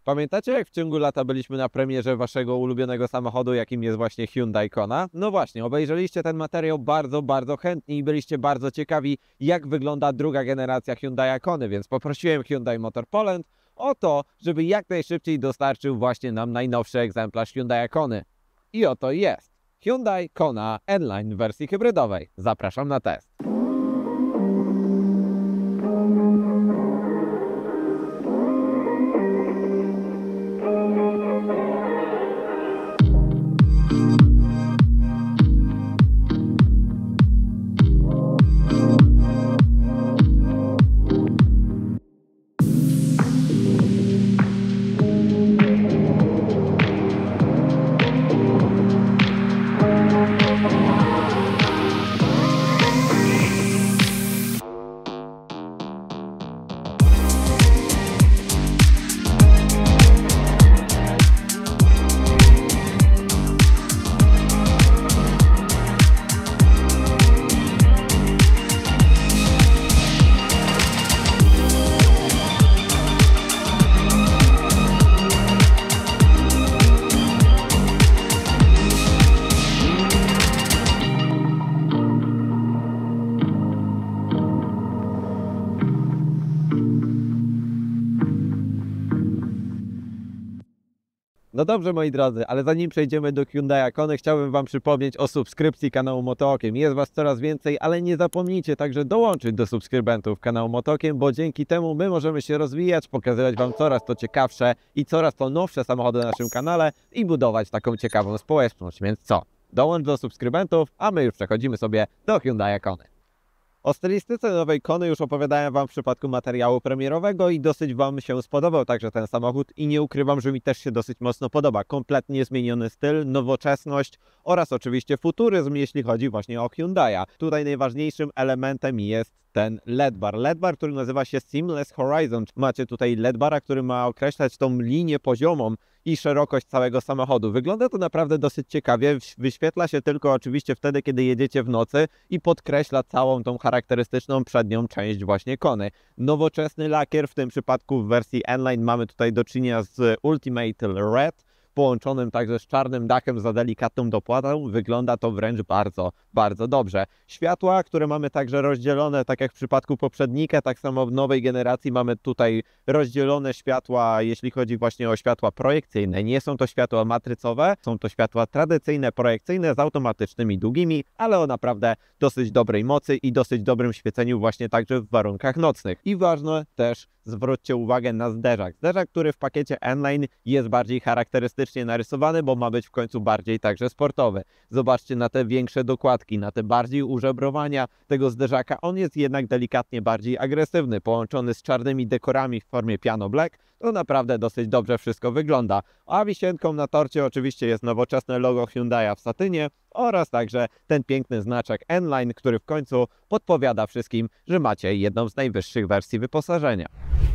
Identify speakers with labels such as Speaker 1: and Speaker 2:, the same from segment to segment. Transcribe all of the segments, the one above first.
Speaker 1: Pamiętacie, jak w ciągu lata byliśmy na premierze waszego ulubionego samochodu, jakim jest właśnie Hyundai Kona? No właśnie, obejrzeliście ten materiał bardzo chętnie i byliście bardzo ciekawi, jak wygląda druga generacja Hyundai Kony, więc poprosiłem Hyundai Motor Poland o to, żeby jak najszybciej dostarczył właśnie nam najnowszy egzemplarz Hyundai Kony. I oto jest Hyundai Kona N-Line w wersji hybrydowej. Zapraszam na test. No dobrze, moi drodzy, ale zanim przejdziemy do Hyundai Kony, chciałbym wam przypomnieć o subskrypcji kanału Motookiem. Jest was coraz więcej, ale nie zapomnijcie także dołączyć do subskrybentów kanału Motookiem, bo dzięki temu my możemy się rozwijać, pokazywać wam coraz to ciekawsze i coraz to nowsze samochody na naszym kanale i budować taką ciekawą społeczność. Więc co? Dołącz do subskrybentów, a my już przechodzimy sobie do Hyundai Kony. O stylistyce nowej Kony już opowiadałem wam w przypadku materiału premierowego i dosyć wam się spodobał także ten samochód i nie ukrywam, że mi też się dosyć mocno podoba. Kompletnie zmieniony styl, nowoczesność oraz oczywiście futuryzm, jeśli chodzi właśnie o Hyundai'a. Tutaj najważniejszym elementem jest ten LED bar. LED bar, który nazywa się Seamless Horizon. Macie tutaj LED bara, który ma określać tą linię poziomą i szerokość całego samochodu. Wygląda to naprawdę dosyć ciekawie. Wyświetla się tylko oczywiście wtedy, kiedy jedziecie w nocy i podkreśla całą tą charakterystyczną przednią część właśnie Kony. Nowoczesny lakier, w tym przypadku w wersji N-Line mamy tutaj do czynienia z Ultimate Red, połączonym także z czarnym dachem za delikatną dopłatą. Wygląda to wręcz bardzo dobrze. Światła, które mamy także rozdzielone, tak jak w przypadku poprzednika, tak samo w nowej generacji mamy tutaj rozdzielone światła, jeśli chodzi właśnie o światła projekcyjne. Nie są to światła matrycowe, są to światła tradycyjne, projekcyjne z automatycznymi długimi, ale o naprawdę dosyć dobrej mocy i dosyć dobrym świeceniu właśnie także w warunkach nocnych. I ważne też, zwróćcie uwagę na zderzak. Zderzak, który w pakiecie N-Line jest bardziej charakterystycznie narysowany, bo ma być w końcu bardziej także sportowy. Zobaczcie na te większe dokładki, na te bardziej użebrowania tego zderzaka. On jest jednak delikatnie bardziej agresywny, połączony z czarnymi dekorami w formie piano black. To naprawdę dosyć dobrze wszystko wygląda. A wisienką na torcie oczywiście jest nowoczesne logo Hyundai'a w satynie oraz także ten piękny znaczek N-Line, który w końcu podpowiada wszystkim, że macie jedną z najwyższych wersji wyposażenia.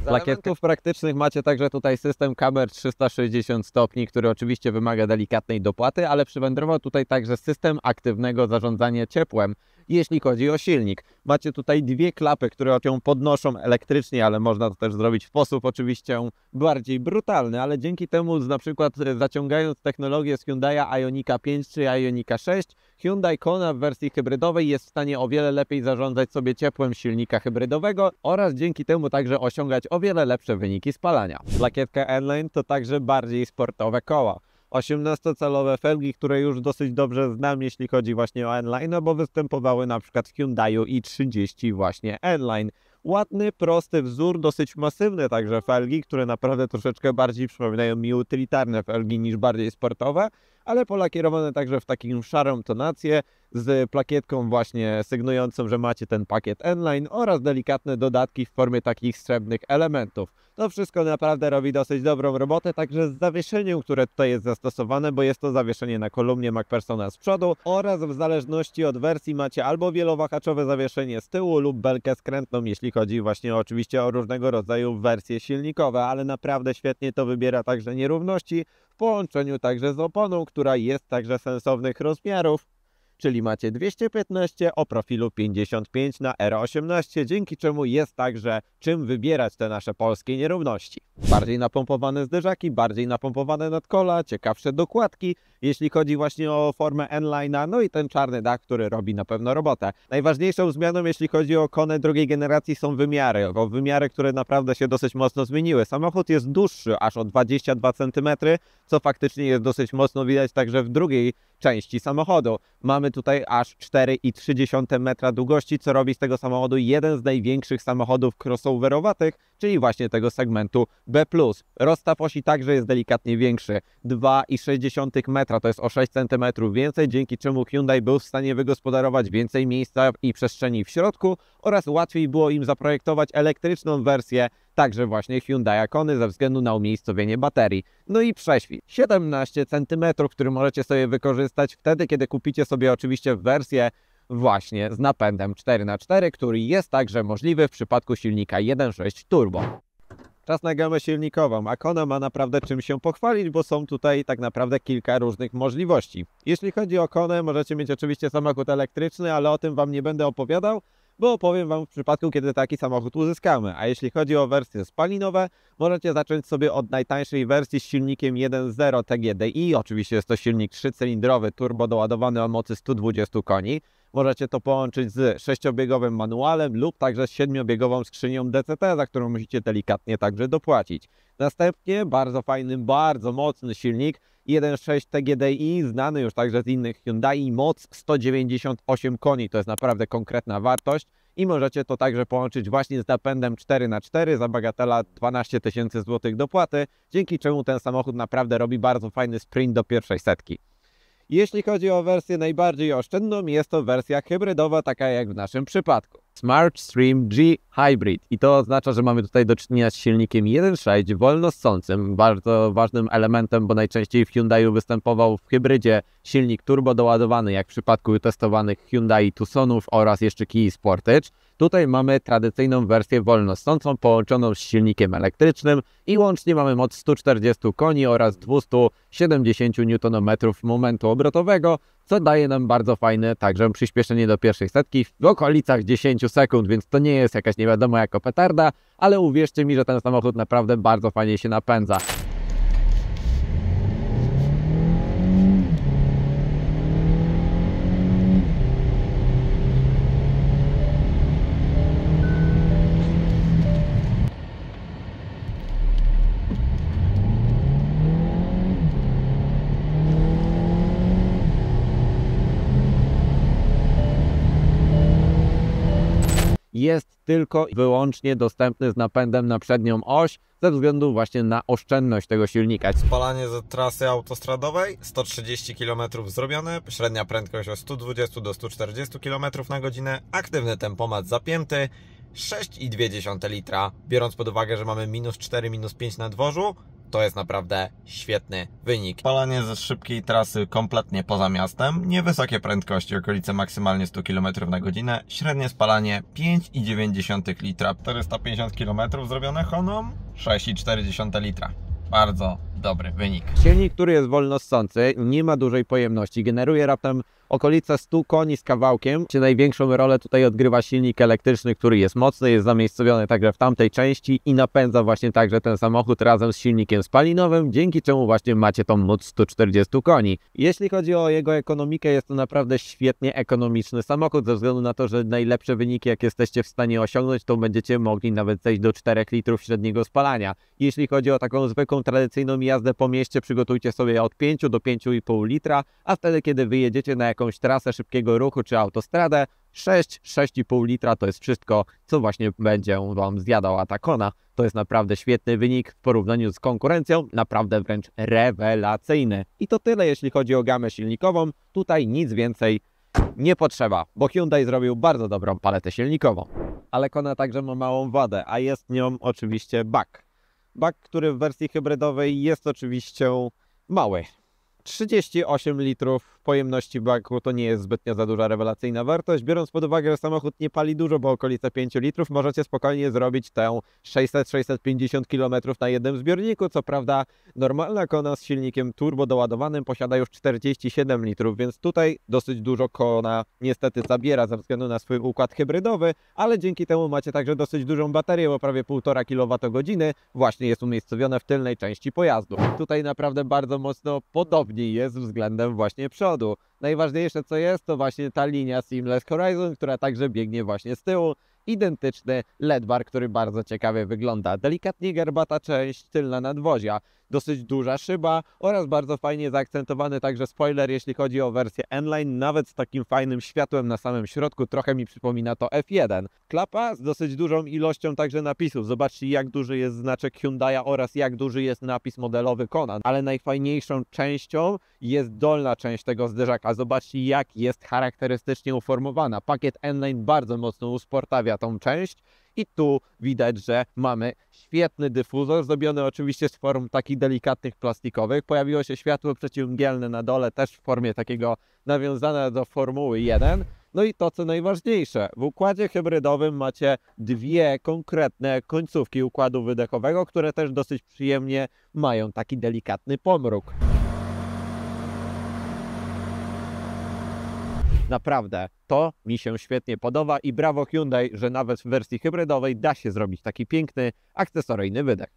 Speaker 1: Z elementów praktycznych macie także tutaj system kamer 360 stopni, który oczywiście wymaga delikatnej dopłaty, ale przywędrował tutaj także system aktywnego zarządzania ciepłem, jeśli chodzi o silnik. Macie tutaj dwie klapy, które się podnoszą elektrycznie, ale można to też zrobić w sposób oczywiście bardziej brutalny, ale dzięki temu na przykład zaciągając technologię z Hyundai'a Ioniqa 5 czy Ioniqa 6, Hyundai Kona w wersji hybrydowej jest w stanie o wiele lepiej zarządzać sobie ciepłem silnika hybrydowego oraz dzięki temu także osiągać o wiele lepsze wyniki spalania. Plakietka N-Line to także bardziej sportowe koła. 18-calowe felgi, które już dosyć dobrze znam, jeśli chodzi właśnie o N-Line, no bo występowały na przykład w Hyundaiu i30 właśnie N-Line. Ładny, prosty wzór, dosyć masywne także felgi, które naprawdę troszeczkę bardziej przypominają mi utylitarne felgi niż bardziej sportowe, ale polakierowane także w taką szarą tonację z plakietką właśnie sygnującą, że macie ten pakiet N-Line oraz delikatne dodatki w formie takich srebrnych elementów. To wszystko naprawdę robi dosyć dobrą robotę, także z zawieszeniem, które tutaj jest zastosowane, bo jest to zawieszenie na kolumnie MacPhersona z przodu oraz w zależności od wersji macie albo wielowahaczowe zawieszenie z tyłu lub belkę skrętną, jeśli chodzi właśnie oczywiście o różnego rodzaju wersje silnikowe, ale naprawdę świetnie to wybiera także nierówności w połączeniu także z oponą, która jest także sensownych rozmiarów czyli macie 215 o profilu 55 na R18, dzięki czemu jest także czym wybierać te nasze polskie nierówności. Bardziej napompowane zderzaki, bardziej napompowane nadkola, ciekawsze dokładki, jeśli chodzi właśnie o formę N-Line'a, no i ten czarny dach, który robi na pewno robotę. Najważniejszą zmianą, jeśli chodzi o Konę drugiej generacji, są wymiary, bo wymiary, które naprawdę się dosyć mocno zmieniły. Samochód jest dłuższy, aż o 22 cm, co faktycznie jest dosyć mocno widać także w drugiej części samochodu. Mamy tutaj aż 4,3 metra długości, co robi z tego samochodu jeden z największych samochodów crossoverowatych, czyli właśnie tego segmentu B+. Rozstaw osi także jest delikatnie większy, 2,6 metra, to jest o 6 cm więcej, dzięki czemu Hyundai był w stanie wygospodarować więcej miejsca i przestrzeni w środku oraz łatwiej było im zaprojektować elektryczną wersję także właśnie Hyundai Kony ze względu na umiejscowienie baterii. No i prześwit 17 cm, który możecie sobie wykorzystać wtedy, kiedy kupicie sobie oczywiście wersję właśnie z napędem 4x4, który jest także możliwy w przypadku silnika 1.6 turbo. Czas na gamę silnikową, a Kona ma naprawdę czym się pochwalić, bo są tutaj tak naprawdę kilka różnych możliwości. Jeśli chodzi o Konę, możecie mieć oczywiście samochód elektryczny, ale o tym Wam nie będę opowiadał, bo opowiem Wam w przypadku, kiedy taki samochód uzyskamy. A jeśli chodzi o wersje spalinowe, możecie zacząć sobie od najtańszej wersji z silnikiem 1.0 TGDI. Oczywiście jest to silnik 3-cylindrowy, turbo doładowany o mocy 120 koni. Możecie to połączyć z 6-biegowym manualem lub także z 7-biegową skrzynią DCT, za którą musicie delikatnie także dopłacić. Następnie bardzo fajny, bardzo mocny silnik 1.6 TGDI, znany już także z innych Hyundai, moc 198 koni, to jest naprawdę konkretna wartość i możecie to także połączyć właśnie z napędem 4x4 za bagatela 12 000 złotych dopłaty, dzięki czemu ten samochód naprawdę robi bardzo fajny sprint do pierwszej setki. Jeśli chodzi o wersję najbardziej oszczędną, jest to wersja hybrydowa, taka jak w naszym przypadku. SmartStream G Hybrid i to oznacza, że mamy tutaj do czynienia z silnikiem 1.6 wolno ssącym, bardzo ważnym elementem, bo najczęściej w Hyundaiu występował w hybrydzie silnik turbo doładowany, jak w przypadku testowanych Hyundai Tucsonów oraz jeszcze Kia Sportage. Tutaj mamy tradycyjną wersję wolno ssącą połączoną z silnikiem elektrycznym i łącznie mamy moc 140 koni oraz 270 Nm momentu obrotowego, co daje nam bardzo fajne także przyspieszenie do pierwszej setki w okolicach 10 sekund, więc to nie jest jakaś nie wiadomo jaka petarda, ale uwierzcie mi, że ten samochód naprawdę bardzo fajnie się napędza. Jest tylko i wyłącznie dostępny z napędem na przednią oś ze względu właśnie na oszczędność tego silnika.
Speaker 2: Spalanie z trasy autostradowej 130 km zrobione, średnia prędkość od 120 do 140 km na godzinę, aktywny tempomat zapięty, 6,2 litra, biorąc pod uwagę, że mamy -4, -5 na dworzu, to jest naprawdę świetny wynik. Spalanie ze szybkiej trasy kompletnie poza miastem, niewysokie prędkości, okolice maksymalnie 100 km na godzinę, średnie spalanie 5,9 litra, 450 km zrobione Honą, 6,4 litra. Bardzo dobry wynik.
Speaker 1: Silnik, który jest wolno ssący, nie ma dużej pojemności, generuje raptem okolice 100 koni z kawałkiem. Największą rolę tutaj odgrywa silnik elektryczny, który jest mocny, jest zamiejscowiony także w tamtej części i napędza właśnie także ten samochód razem z silnikiem spalinowym, dzięki czemu właśnie macie tą moc 140 koni. Jeśli chodzi o jego ekonomikę, jest to naprawdę świetnie ekonomiczny samochód, ze względu na to, że najlepsze wyniki, jak jesteście w stanie osiągnąć, to będziecie mogli nawet zejść do 4 litrów średniego spalania. Jeśli chodzi o taką zwykłą, tradycyjną jazdę po mieście, przygotujcie sobie od 5 do 5,5 litra, a wtedy, kiedy wyjedziecie na jakąś trasę szybkiego ruchu czy autostradę, 6,5 litra to jest wszystko, co właśnie będzie Wam zjadała ta Kona. To jest naprawdę świetny wynik w porównaniu z konkurencją, naprawdę wręcz rewelacyjny. I to tyle, jeśli chodzi o gamę silnikową. Tutaj nic więcej nie potrzeba, bo Hyundai zrobił bardzo dobrą paletę silnikową. Ale Kona także ma małą wadę, a jest nią oczywiście bak. Bak, który w wersji hybrydowej jest oczywiście mały. 38 litrów pojemności baku to nie jest zbytnio za duża rewelacyjna wartość. Biorąc pod uwagę, że samochód nie pali dużo, bo okolice 5 litrów, możecie spokojnie zrobić tę 600-650 km na jednym zbiorniku. Co prawda normalna Kona z silnikiem turbo doładowanym posiada już 47 litrów, więc tutaj dosyć dużo Kona niestety zabiera ze względu na swój układ hybrydowy, ale dzięki temu macie także dosyć dużą baterię, bo prawie 1,5 kWh właśnie jest umiejscowione w tylnej części pojazdu. Tutaj naprawdę bardzo mocno podobnie jest względem właśnie przodu. Najważniejsze co jest, to właśnie ta linia Seamless Horizon, która także biegnie właśnie z tyłu. Identyczny LED bar, który bardzo ciekawie wygląda. Delikatnie garbata część tylna nadwozia, dosyć duża szyba oraz bardzo fajnie zaakcentowany także spoiler, jeśli chodzi o wersję N-Line, nawet z takim fajnym światłem na samym środku, trochę mi przypomina to F1. Klapa z dosyć dużą ilością także napisów. Zobaczcie, jak duży jest znaczek Hyundai'a oraz jak duży jest napis modelowy Kona. Ale najfajniejszą częścią jest dolna część tego zderzaka. Zobaczcie, jak jest charakterystycznie uformowana. Pakiet N-Line bardzo mocno usportawia tą część. I tu widać, że mamy świetny dyfuzor, zrobiony oczywiście z form takich delikatnych plastikowych. Pojawiło się światło przeciwmgielne na dole, też w formie takiego nawiązane do Formuły 1. No i to, co najważniejsze, w układzie hybrydowym macie dwie konkretne końcówki układu wydechowego, które też dosyć przyjemnie mają taki delikatny pomruk. Naprawdę, to mi się świetnie podoba i brawo Hyundai, że nawet w wersji hybrydowej da się zrobić taki piękny, akcesoryjny wydech.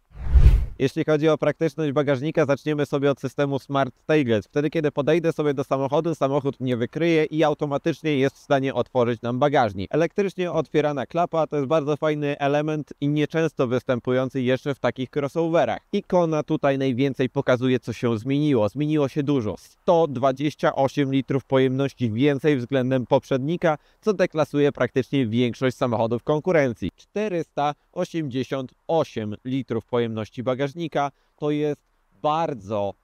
Speaker 1: Jeśli chodzi o praktyczność bagażnika, zaczniemy sobie od systemu Smart Tailgate. Wtedy, kiedy podejdę sobie do samochodu, samochód mnie wykryje i automatycznie jest w stanie otworzyć nam bagażnik. Elektrycznie otwierana klapa to jest bardzo fajny element i nieczęsto występujący jeszcze w takich crossoverach. Ikona tutaj najwięcej pokazuje, co się zmieniło. Zmieniło się dużo. 128 litrów pojemności więcej względem poprzednika, co deklasuje praktycznie większość samochodów konkurencji. 488 litrów pojemności bagażnika to jest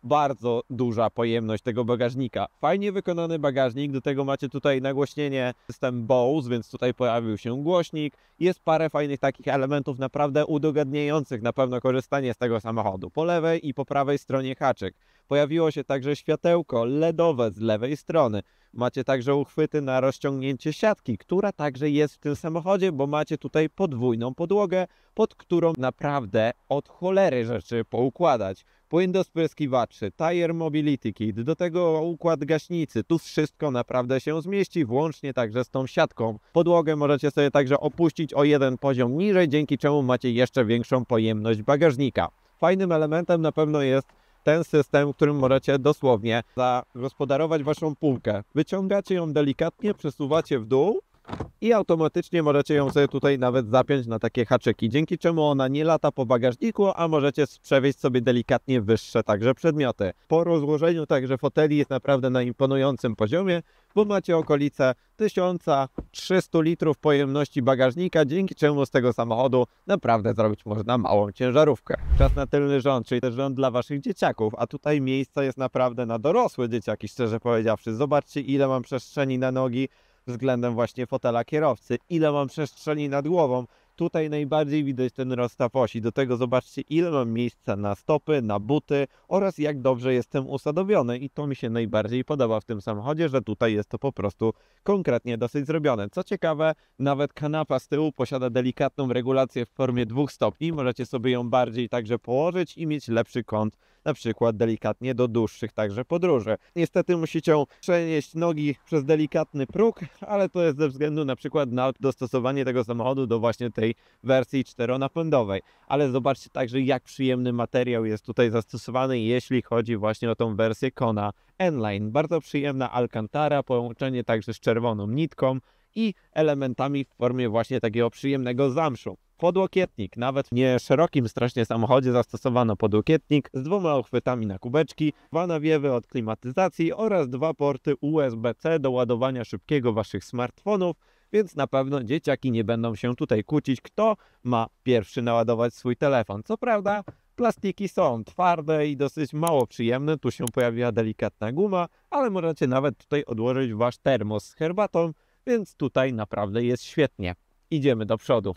Speaker 1: bardzo duża pojemność tego bagażnika. Fajnie wykonany bagażnik, do tego macie tutaj nagłośnienie system Bose, więc tutaj pojawił się głośnik. Jest parę fajnych takich elementów naprawdę udogadniających na pewno korzystanie z tego samochodu. Po lewej i po prawej stronie haczyk. Pojawiło się także światełko LEDowe z lewej strony. Macie także uchwyty na rozciągnięcie siatki, która także jest w tym samochodzie, bo macie tutaj podwójną podłogę, pod którą naprawdę od cholery rzeczy poukładać. Płyn do spryskiwaczy, Tire Mobility Kit, do tego układ gaśnicy. Tu wszystko naprawdę się zmieści, włącznie także z tą siatką. Podłogę możecie sobie także opuścić o jeden poziom niżej, dzięki czemu macie jeszcze większą pojemność bagażnika. Fajnym elementem na pewno jest ten system, którym możecie dosłownie zagospodarować waszą półkę. Wyciągacie ją delikatnie, przesuwacie w dół i automatycznie możecie ją sobie tutaj nawet zapiąć na takie haczyki, dzięki czemu ona nie lata po bagażniku, a możecie przewieźć sobie delikatnie wyższe także przedmioty. Po rozłożeniu także foteli jest naprawdę na imponującym poziomie, bo macie okolice 1300 litrów pojemności bagażnika, dzięki czemu z tego samochodu naprawdę zrobić można małą ciężarówkę. Czas na tylny rząd, czyli też rząd dla waszych dzieciaków, a tutaj miejsca jest naprawdę na dorosłe dzieciaki, szczerze powiedziawszy. Zobaczcie, ile mam przestrzeni na nogi względem właśnie fotela kierowcy, ile mam przestrzeni nad głową. Tutaj najbardziej widać ten rozstaw osi. Do tego zobaczcie, ile mam miejsca na stopy, na buty oraz jak dobrze jestem usadowiony. I to mi się najbardziej podoba w tym samochodzie, że tutaj jest to po prostu konkretnie dosyć zrobione. Co ciekawe, nawet kanapa z tyłu posiada delikatną regulację w formie 2 stopni. Możecie sobie ją bardziej także położyć i mieć lepszy kąt, na przykład delikatnie do dłuższych także podróży. Niestety musicie przenieść nogi przez delikatny próg, ale to jest ze względu na przykład na dostosowanie tego samochodu do właśnie tej wersji czteronapędowej. Ale zobaczcie także, jak przyjemny materiał jest tutaj zastosowany, jeśli chodzi właśnie o tą wersję Kona N-Line. Bardzo przyjemna alcantara, połączenie także z czerwoną nitką i elementami w formie właśnie takiego przyjemnego zamszu. Podłokietnik, nawet w nie szerokim strasznie samochodzie zastosowano podłokietnik z 2 uchwytami na kubeczki, 2 nawiewy od klimatyzacji oraz 2 porty USB-C do ładowania szybkiego waszych smartfonów, więc na pewno dzieciaki nie będą się tutaj kłócić, kto ma pierwszy naładować swój telefon. Co prawda plastiki są twarde i dosyć mało przyjemne, tu się pojawiła delikatna guma, ale możecie nawet tutaj odłożyć wasz termos z herbatą, więc tutaj naprawdę jest świetnie. Idziemy do przodu.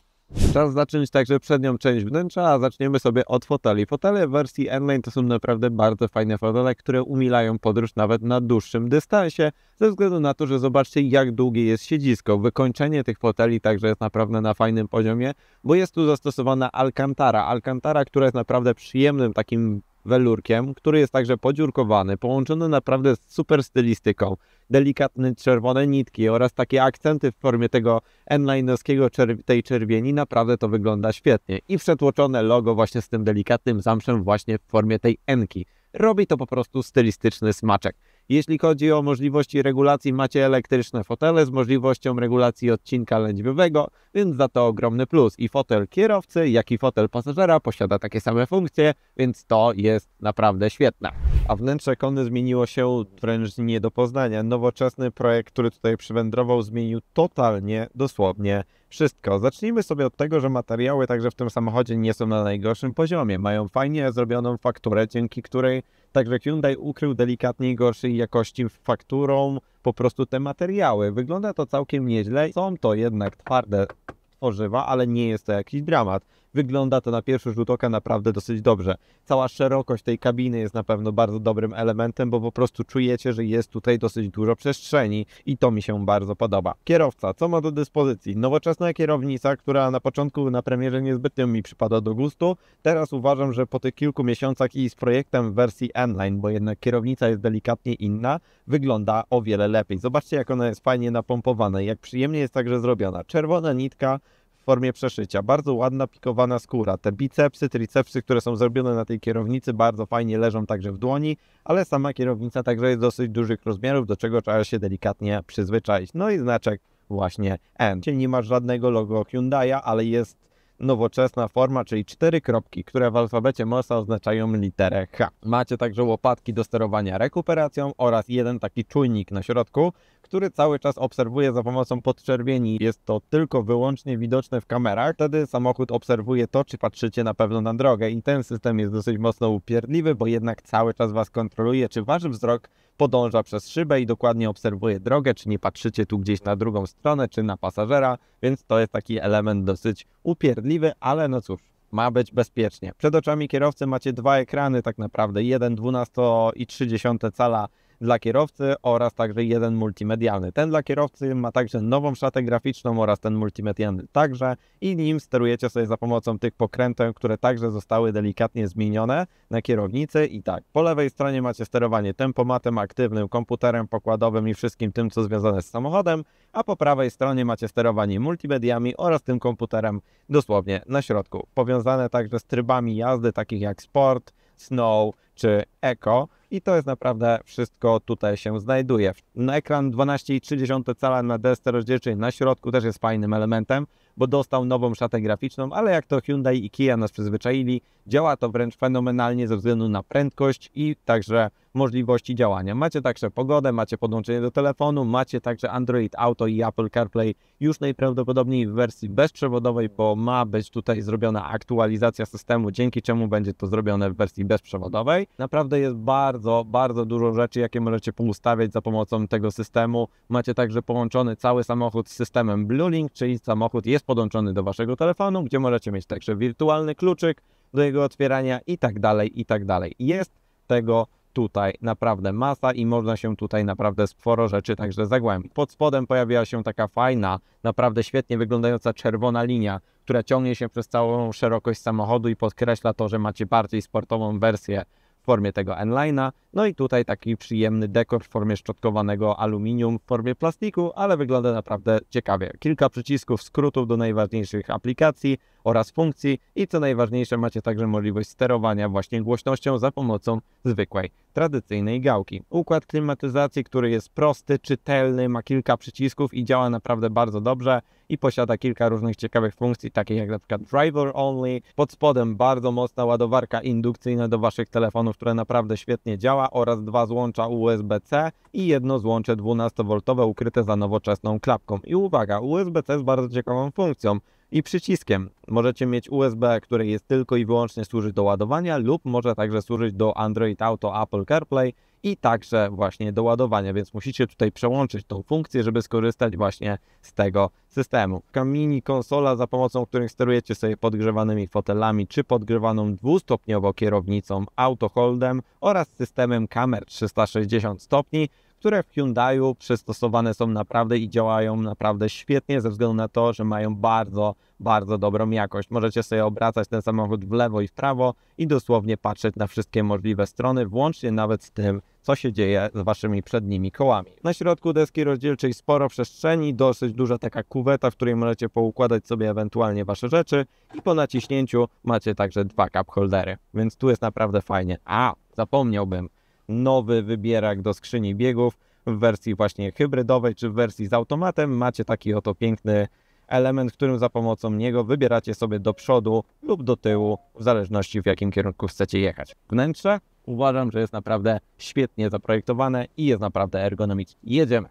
Speaker 1: Czas zacząć także przednią część wnętrza, a zaczniemy sobie od foteli. Fotele w wersji N-Line to są naprawdę bardzo fajne fotele, które umilają podróż nawet na dłuższym dystansie, ze względu na to, że zobaczcie, jak długie jest siedzisko. Wykończenie tych foteli także jest naprawdę na fajnym poziomie, bo jest tu zastosowana Alcantara. Alcantara, która jest naprawdę przyjemnym takim welurkiem, który jest także podziurkowany, połączony naprawdę z super stylistyką. Delikatne czerwone nitki oraz takie akcenty w formie tego N-line'owskiego tej czerwieni, naprawdę to wygląda świetnie. I przetłoczone logo właśnie z tym delikatnym zamszem właśnie w formie tej N-ki. Robi to po prostu stylistyczny smaczek. Jeśli chodzi o możliwości regulacji, macie elektryczne fotele z możliwością regulacji odcinka lędźwiowego, więc za to ogromny plus. I fotel kierowcy, jak i fotel pasażera posiada takie same funkcje, więc to jest naprawdę świetne. A wnętrze Kony zmieniło się wręcz nie do poznania. Nowoczesny projekt, który tutaj przywędrował, zmienił totalnie, dosłownie wszystko. Zacznijmy sobie od tego, że materiały także w tym samochodzie nie są na najgorszym poziomie. Mają fajnie zrobioną fakturę, dzięki której także Hyundai ukrył delikatnie gorszej jakości fakturą po prostu te materiały. Wygląda to całkiem nieźle. Są to jednak twarde tworzywa, ale nie jest to jakiś dramat. Wygląda to na pierwszy rzut oka naprawdę dosyć dobrze. Cała szerokość tej kabiny jest na pewno bardzo dobrym elementem, bo po prostu czujecie, że jest tutaj dosyć dużo przestrzeni i to mi się bardzo podoba. Kierowca, co ma do dyspozycji? Nowoczesna kierownica, która na początku na premierze niezbytnio mi przypada do gustu. Teraz uważam, że po tych kilku miesiącach i z projektem w wersji N-Line, bo jednak kierownica jest delikatnie inna, wygląda o wiele lepiej. Zobaczcie, jak ona jest fajnie napompowana i jak przyjemnie jest także zrobiona. Czerwona nitka w formie przeszycia, bardzo ładna pikowana skóra. Te bicepsy, tricepsy, które są zrobione na tej kierownicy, bardzo fajnie leżą także w dłoni, ale sama kierownica także jest dosyć dużych rozmiarów, do czego trzeba się delikatnie przyzwyczaić. No i znaczek właśnie N. Czyli nie ma żadnego logo Hyundai'a, ale jest nowoczesna forma, czyli 4 kropki, które w alfabecie Morsa oznaczają literę H. Macie także łopatki do sterowania rekuperacją oraz jeden taki czujnik na środku, który cały czas obserwuje za pomocą podczerwieni. Jest to tylko wyłącznie widoczne w kamerach. Wtedy samochód obserwuje to, czy patrzycie na pewno na drogę i ten system jest dosyć mocno upierdliwy, bo jednak cały czas Was kontroluje, czy Wasz wzrok podąża przez szybę i dokładnie obserwuje drogę, czy nie patrzycie tu gdzieś na drugą stronę, czy na pasażera, więc to jest taki element dosyć upierdliwy, ale no cóż, ma być bezpiecznie. Przed oczami kierowcy macie dwa ekrany tak naprawdę, jeden 12,3 cala dla kierowcy oraz także jeden multimedialny. Ten dla kierowcy ma także nową szatę graficzną oraz ten multimedialny także i nim sterujecie sobie za pomocą tych pokręteł, które także zostały delikatnie zmienione na kierownicy i tak. Po lewej stronie macie sterowanie tempomatem aktywnym, komputerem pokładowym i wszystkim tym, co związane z samochodem, a po prawej stronie macie sterowanie multimediami oraz tym komputerem dosłownie na środku. Powiązane także z trybami jazdy takich jak Sport, Snow czy Eco i to jest naprawdę wszystko tutaj się znajduje. Na ekran 12,3 cala na desce rozdzielczej na środku też jest fajnym elementem, bo dostał nową szatę graficzną, ale jak to Hyundai i Kia nas przyzwyczaili, działa to wręcz fenomenalnie ze względu na prędkość i także możliwości działania. Macie także pogodę, macie podłączenie do telefonu, macie także Android Auto i Apple CarPlay już najprawdopodobniej w wersji bezprzewodowej, bo ma być tutaj zrobiona aktualizacja systemu, dzięki czemu będzie to zrobione w wersji bezprzewodowej. Naprawdę jest bardzo dużo rzeczy, jakie możecie poustawiać za pomocą tego systemu. Macie także połączony cały samochód z systemem BlueLink, czyli samochód jest podłączony do waszego telefonu, gdzie możecie mieć także wirtualny kluczyk do jego otwierania i tak dalej, i tak dalej. Jest tego tutaj naprawdę masa i można się tutaj naprawdę sporo rzeczy także zagłębić. Pod spodem pojawiła się taka fajna, naprawdę świetnie wyglądająca czerwona linia, która ciągnie się przez całą szerokość samochodu i podkreśla to, że macie bardziej sportową wersję w formie tego N-Line'a. No i tutaj taki przyjemny dekor w formie szczotkowanego aluminium, w formie plastiku, ale wygląda naprawdę ciekawie. Kilka przycisków skrótów do najważniejszych aplikacji oraz funkcji i co najważniejsze macie także możliwość sterowania właśnie głośnością za pomocą zwykłej, tradycyjnej gałki. Układ klimatyzacji, który jest prosty, czytelny, ma kilka przycisków i działa naprawdę bardzo dobrze i posiada kilka różnych ciekawych funkcji, takich jak na przykład driver only. Pod spodem bardzo mocna ładowarka indukcyjna do waszych telefonów, która naprawdę świetnie działa oraz dwa złącza USB-C i jedno złącze 12V ukryte za nowoczesną klapką. I uwaga, USB-C jest bardzo ciekawą funkcją. i przyciskiem. Możecie mieć USB, który jest tylko i wyłącznie służyć do ładowania lub może także służyć do Android Auto, Apple CarPlay i także właśnie do ładowania, więc musicie tutaj przełączyć tą funkcję, żeby skorzystać właśnie z tego systemu. Taka mini konsola, za pomocą której sterujecie sobie podgrzewanymi fotelami czy podgrzewaną dwustopniowo kierownicą auto holdem oraz systemem kamer 360 stopni, które w Hyundaiu przystosowane są naprawdę i działają naprawdę świetnie ze względu na to, że mają bardzo dobrą jakość. Możecie sobie obracać ten samochód w lewo i w prawo i dosłownie patrzeć na wszystkie możliwe strony, włącznie nawet z tym, co się dzieje z waszymi przednimi kołami. Na środku deski rozdzielczej sporo przestrzeni, dosyć duża taka kuweta, w której możecie poukładać sobie ewentualnie wasze rzeczy i po naciśnięciu macie także 2 cup holdery, więc tu jest naprawdę fajnie. Zapomniałbym, nowy wybierak do skrzyni biegów w wersji właśnie hybrydowej czy w wersji z automatem. Macie taki oto piękny element, w którym za pomocą niego wybieracie sobie do przodu lub do tyłu, w zależności w jakim kierunku chcecie jechać. Wnętrze uważam, że jest naprawdę świetnie zaprojektowane i jest naprawdę ergonomiczne. Jedziemy!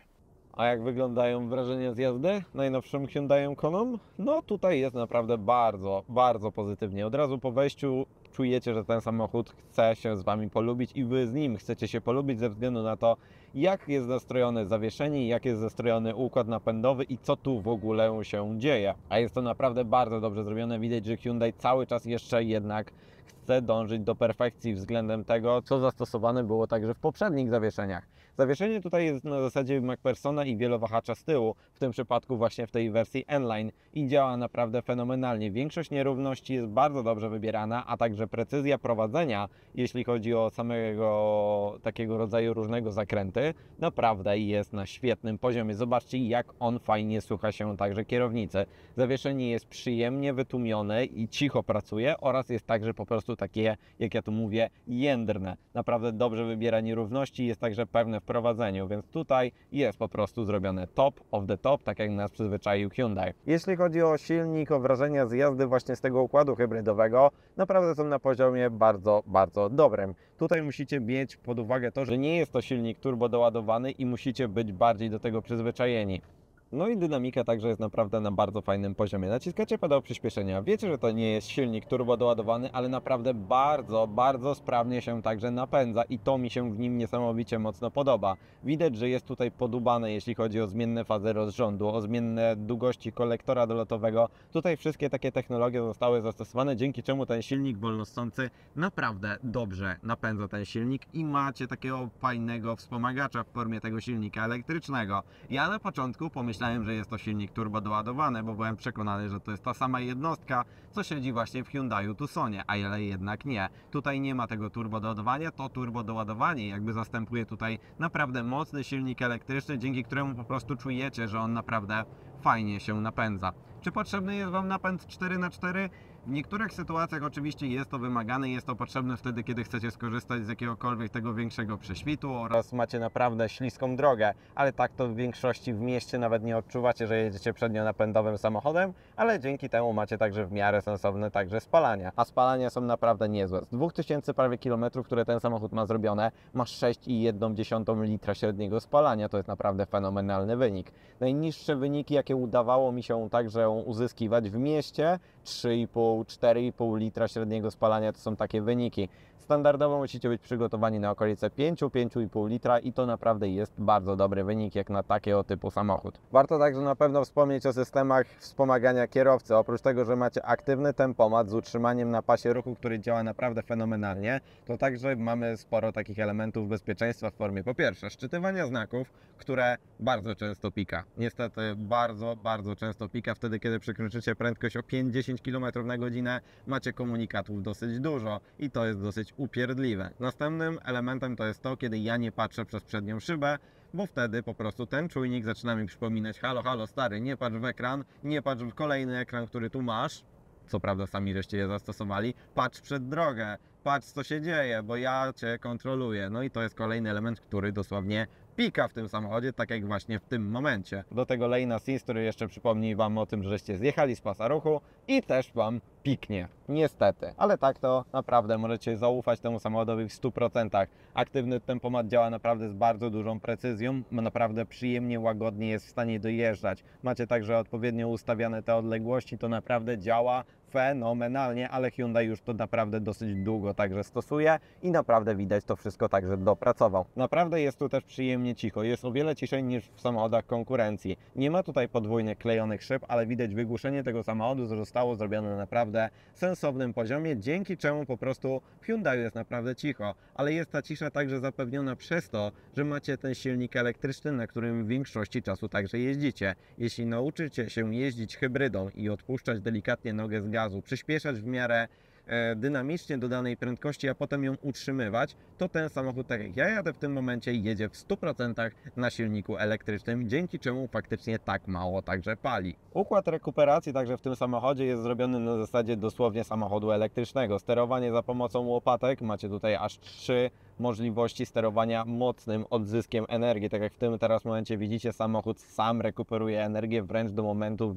Speaker 1: A jak wyglądają wrażenia z jazdy najnowszym Hyundai Koną? No tutaj jest naprawdę bardzo pozytywnie. Od razu po wejściu czujecie, że ten samochód chce się z Wami polubić i Wy z nim chcecie się polubić ze względu na to, jak jest zastrojone zawieszenie, jak jest zastrojony układ napędowy i co tu w ogóle się dzieje. A jest to naprawdę bardzo dobrze zrobione. Widać, że Hyundai cały czas jeszcze jednak chce dążyć do perfekcji względem tego, co zastosowane było także w poprzednich zawieszeniach. Zawieszenie tutaj jest na zasadzie MacPhersona i wielowahacza z tyłu, w tym przypadku właśnie w tej wersji N-Line i działa naprawdę fenomenalnie. Większość nierówności jest bardzo dobrze wybierana, a także precyzja prowadzenia, jeśli chodzi o samego takiego rodzaju różnego zakręty, naprawdę jest na świetnym poziomie. Zobaczcie, jak on fajnie słucha się także kierownicy. Zawieszenie jest przyjemnie wytłumione i cicho pracuje oraz jest także po prostu takie, jak ja tu mówię, jędrne. Naprawdę dobrze wybiera nierówności, jest także pewne w prowadzeniu, więc tutaj jest po prostu zrobione top of the top, tak jak nas przyzwyczaił Hyundai. Jeśli chodzi o silnik, o wrażenia z jazdy właśnie z tego układu hybrydowego, naprawdę są na poziomie bardzo dobrym. Tutaj musicie mieć pod uwagę to, że nie jest to silnik turbo doładowany i musicie być bardziej do tego przyzwyczajeni. No i dynamika także jest naprawdę na bardzo fajnym poziomie. Naciskacie pedał przyspieszenia. Wiecie, że to nie jest silnik turbo doładowany, ale naprawdę bardzo sprawnie się także napędza i to mi się w nim niesamowicie mocno podoba. Widać, że jest tutaj podubane, jeśli chodzi o zmienne fazy rozrządu, o zmienne długości kolektora dolotowego. Tutaj wszystkie takie technologie zostały zastosowane, dzięki czemu ten silnik wolnossący naprawdę dobrze napędza ten silnik i macie takiego fajnego wspomagacza w formie tego silnika elektrycznego. Ja na początku pomyślałem, że jest to silnik turbo doładowany, bo byłem przekonany, że to jest ta sama jednostka, co siedzi właśnie w Hyundaiu Tucsonie, ale jednak nie. Tutaj nie ma tego turbo doładowania, to turbo doładowanie jakby zastępuje tutaj naprawdę mocny silnik elektryczny, dzięki któremu po prostu czujecie, że on naprawdę fajnie się napędza. Czy potrzebny jest Wam napęd 4x4? W niektórych sytuacjach oczywiście jest to wymagane, jest to potrzebne wtedy, kiedy chcecie skorzystać z jakiegokolwiek tego większego prześwitu oraz macie naprawdę śliską drogę, ale tak to w większości w mieście nawet nie odczuwacie, że jedziecie przednionapędowym samochodem, ale dzięki temu macie także w miarę sensowne także spalania, a spalania są naprawdę niezłe. Z 2000 prawie kilometrów, które ten samochód ma zrobione, ma 6,1 litra średniego spalania, to jest naprawdę fenomenalny wynik. Najniższe wyniki, jakie udawało mi się także uzyskiwać w mieście, 3,5-4,5 litra średniego spalania to są takie wyniki. Standardowo musicie być przygotowani na okolice 5-5,5 litra i to naprawdę jest bardzo dobry wynik jak na takiego typu samochód. Warto także na pewno wspomnieć o systemach wspomagania kierowcy. Oprócz tego, że macie aktywny tempomat z utrzymaniem na pasie ruchu, który działa naprawdę fenomenalnie, to także mamy sporo takich elementów bezpieczeństwa w formie po pierwsze szczytywania znaków, które bardzo często pika. Niestety bardzo często pika wtedy, kiedy przekroczycie prędkość o 5-10 km na godzinę, macie komunikatów dosyć dużo i to jest dosyć upierdliwe. Następnym elementem to jest to, kiedy ja nie patrzę przez przednią szybę, bo wtedy po prostu ten czujnik zaczyna mi przypominać: halo stary, nie patrz w ekran, nie patrz w kolejny ekran, który tu masz. Co prawda sami żeście je zastosowali, patrz przed drogę, patrz co się dzieje, bo ja Cię kontroluję. No i to jest kolejny element, który dosłownie pika w tym samochodzie, tak jak właśnie w tym momencie. Do tego lane assist, który jeszcze przypomni Wam o tym, żeście zjechali z pasa ruchu i też Wam piknie. Niestety. Ale tak to naprawdę możecie zaufać temu samochodowi w 100%. Aktywny tempomat działa naprawdę z bardzo dużą precyzją. Naprawdę przyjemnie, łagodnie jest w stanie dojeżdżać. Macie także odpowiednio ustawiane te odległości. To naprawdę działa fenomenalnie, ale Hyundai już to naprawdę dosyć długo także stosuje i naprawdę widać to wszystko także dopracował. Naprawdę jest tu też przyjemnie cicho, jest o wiele ciszej niż w samochodach konkurencji. Nie ma tutaj podwójnie klejonych szyb, ale widać wygłuszenie tego samochodu zostało zrobione na naprawdę sensownym poziomie, dzięki czemu po prostu w Hyundai jest naprawdę cicho, ale jest ta cisza także zapewniona przez to, że macie ten silnik elektryczny, na którym w większości czasu także jeździcie. Jeśli nauczycie się jeździć hybrydą i odpuszczać delikatnie nogę z gazu, przyspieszać w miarę dynamicznie do danej prędkości, a potem ją utrzymywać, to ten samochód, tak jak ja jadę w tym momencie, jedzie w 100% na silniku elektrycznym, dzięki czemu faktycznie tak mało także pali. Układ rekuperacji także w tym samochodzie jest zrobiony na zasadzie dosłownie samochodu elektrycznego. Sterowanie za pomocą łopatek, macie tutaj aż 3 możliwości sterowania mocnym odzyskiem energii. Tak jak w tym teraz momencie widzicie, samochód sam rekuperuje energię wręcz do momentu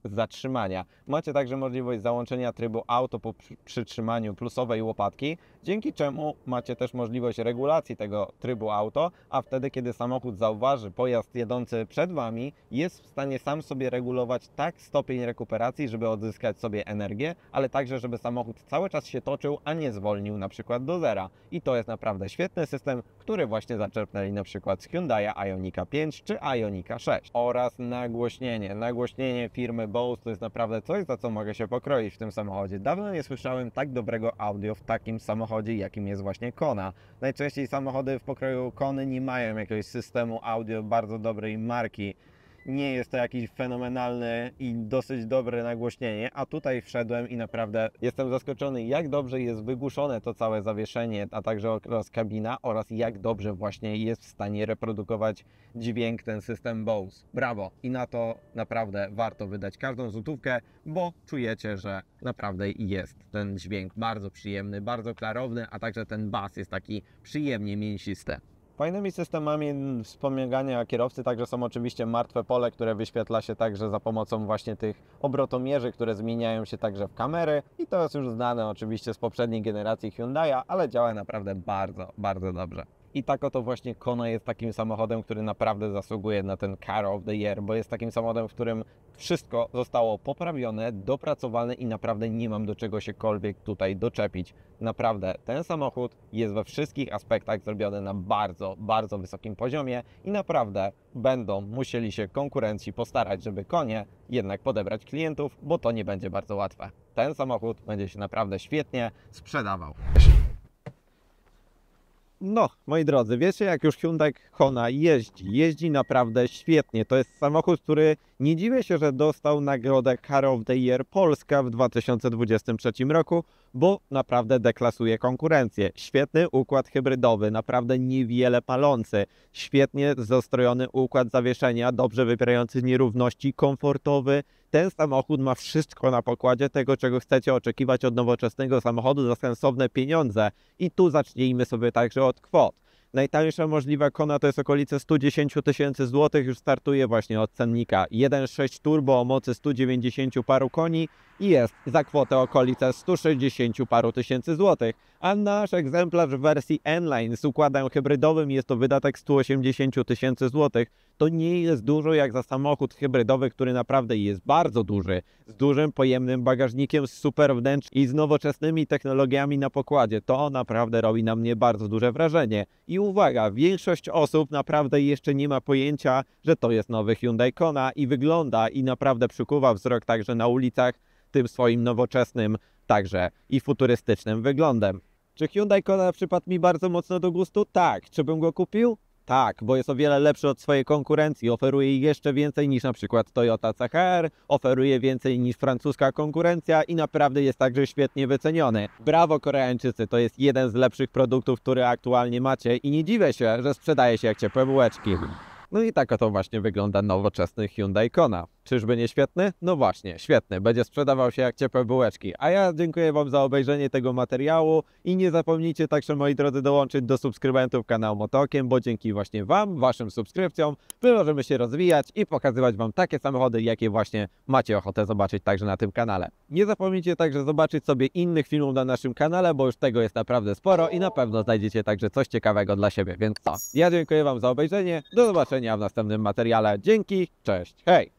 Speaker 1: zatrzymania. Macie także możliwość załączenia trybu auto po przytrzymaniu plusowej łopatki, dzięki czemu macie też możliwość regulacji tego trybu auto, a wtedy, kiedy samochód zauważy pojazd jadący przed Wami, jest w stanie sam sobie regulować tak stopień rekuperacji, żeby odzyskać sobie energię, ale także, żeby samochód cały czas się toczył, a nie zwolnił na przykład do zera. I to jest naprawdę świetny system, który właśnie zaczerpnęli na przykład z Hyundai Ioniqa 5 czy Ioniqa 6. Oraz nagłośnienie. Nagłośnienie firmy Bose to jest naprawdę coś, za co mogę się pokroić w tym samochodzie. Dawno nie słyszałem tak dobrego audio w takim samochodzie, jakim jest właśnie Kona. Najczęściej samochody w pokroju Kony nie mają jakiegoś systemu audio bardzo dobrej marki. Nie jest to jakiś fenomenalny i dosyć dobre nagłośnienie, a tutaj wszedłem i naprawdę jestem zaskoczony, jak dobrze jest wygłuszone to całe zawieszenie, a także oraz kabina, oraz jak dobrze właśnie jest w stanie reprodukować dźwięk ten system Bose. Brawo! I na to naprawdę warto wydać każdą złotówkę, bo czujecie, że naprawdę jest ten dźwięk bardzo przyjemny, bardzo klarowny, a także ten bas jest taki przyjemnie mięsisty. Fajnymi systemami wspomagania kierowcy także są oczywiście martwe pole, które wyświetla się także za pomocą właśnie tych obrotomierzy, które zmieniają się także w kamery i to jest już znane oczywiście z poprzedniej generacji Hyundai'a, ale działa naprawdę bardzo, bardzo dobrze. I tak oto właśnie Kona jest takim samochodem, który naprawdę zasługuje na ten Car of the Year, bo jest takim samochodem, w którym wszystko zostało poprawione, dopracowane i naprawdę nie mam do czego siekolwiek tutaj doczepić. Naprawdę ten samochód jest we wszystkich aspektach zrobiony na bardzo, bardzo wysokim poziomie i naprawdę będą musieli się konkurencji postarać, żeby Konie jednak podebrać klientów, bo to nie będzie bardzo łatwe. Ten samochód będzie się naprawdę świetnie sprzedawał. No, moi drodzy, wiecie, jak już Hyundai Kona jeździ naprawdę świetnie. To jest samochód, który nie dziwię się, że dostał nagrodę Car of the Year Polska w 2023 roku, bo naprawdę deklasuje konkurencję. Świetny układ hybrydowy, naprawdę niewiele palący, świetnie zastrojony układ zawieszenia, dobrze wypierający nierówności, komfortowy. Ten samochód ma wszystko na pokładzie tego, czego chcecie oczekiwać od nowoczesnego samochodu za sensowne pieniądze. I tu zacznijmy sobie także od kwot. Najtańsza możliwa Kona to jest okolice 110 000 złotych, już startuje właśnie od cennika 1.6 turbo o mocy 190 paru koni i jest za kwotę okolice 160 paru tysięcy złotych, a nasz egzemplarz w wersji N-Line z układem hybrydowym jest to wydatek 180 000 złotych. To nie jest dużo jak za samochód hybrydowy, który naprawdę jest bardzo duży, z dużym pojemnym bagażnikiem, z super wnętrz i z nowoczesnymi technologiami na pokładzie. To naprawdę robi na mnie bardzo duże wrażenie. I uwaga, większość osób naprawdę jeszcze nie ma pojęcia, że to jest nowy Hyundai Kona i wygląda i naprawdę przykuwa wzrok także na ulicach tym swoim nowoczesnym, także i futurystycznym wyglądem. Czy Hyundai Kona przypadł mi bardzo mocno do gustu? Tak. Czy bym go kupił? Tak, bo jest o wiele lepszy od swojej konkurencji, oferuje jeszcze więcej niż na przykład Toyota CHR, oferuje więcej niż francuska konkurencja i naprawdę jest także świetnie wyceniony. Brawo Koreańczycy, to jest jeden z lepszych produktów, które aktualnie macie i nie dziwię się, że sprzedaje się jak ciepłe bułeczki. No i tak oto właśnie wygląda nowoczesny Hyundai Kona. Czyżby nie świetny? No właśnie, świetny. Będzie sprzedawał się jak ciepłe bułeczki. A ja dziękuję Wam za obejrzenie tego materiału i nie zapomnijcie także, moi drodzy, dołączyć do subskrybentów kanału Motokiem, bo dzięki właśnie Wam, Waszym subskrypcjom, my możemy się rozwijać i pokazywać Wam takie samochody, jakie właśnie macie ochotę zobaczyć także na tym kanale. Nie zapomnijcie także zobaczyć sobie innych filmów na naszym kanale, bo już tego jest naprawdę sporo i na pewno znajdziecie także coś ciekawego dla siebie, więc co? Ja dziękuję Wam za obejrzenie, do zobaczenia w następnym materiale. Dzięki, cześć, hej!